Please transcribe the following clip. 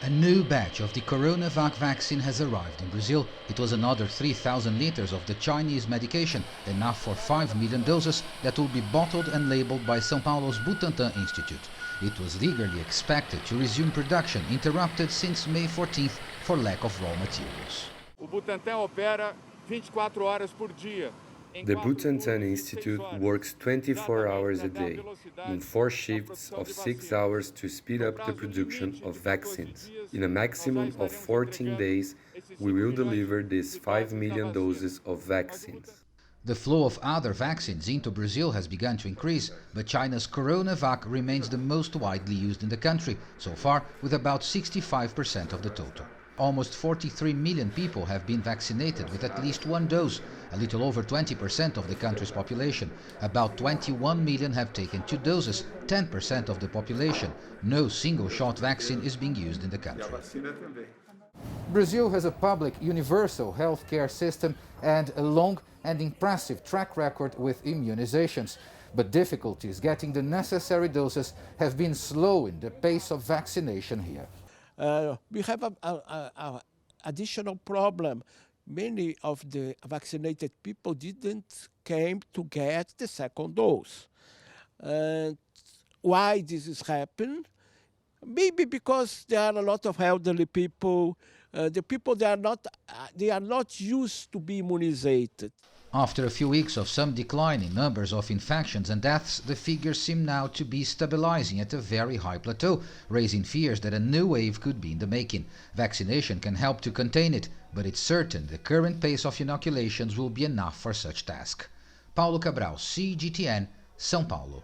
A new batch of the CoronaVac vaccine has arrived in Brazil. It was another 3,000 liters of the Chinese medication, enough for 5 million doses that will be bottled and labeled by São Paulo's Butantan Institute. It was eagerly expected to resume production, interrupted since May 14th for lack of raw materials. O Butantan opera 24 horas por dia. The Butantan Institute works 24 hours a day, in 4 shifts of 6 hours to speed up the production of vaccines. In a maximum of 14 days, we will deliver these 5 million doses of vaccines. The flow of other vaccines into Brazil has begun to increase, but China's CoronaVac remains the most widely used in the country, so far with about 65% of the total. Almost 43 million people have been vaccinated with at least one dose, a little over 20% of the country's population. About 21 million have taken 2 doses, 10% of the population. No single-shot vaccine is being used in the country. Brazil has a public, universal health care system and a long and impressive track record with immunizations. But difficulties getting the necessary doses have been slowing the pace of vaccination here. We have an additional problem. Many of the vaccinated people didn't came to get the second dose. Why this is happening? Maybe because there are a lot of elderly people. The people they are not used to be immunized. After a few weeks of some decline in numbers of infections and deaths, the figures seem now to be stabilizing at a very high plateau, raising fears that a new wave could be in the making. Vaccination can help to contain it, but it's certain the current pace of inoculations will be enough for such task. Paulo Cabral, CGTN, São Paulo.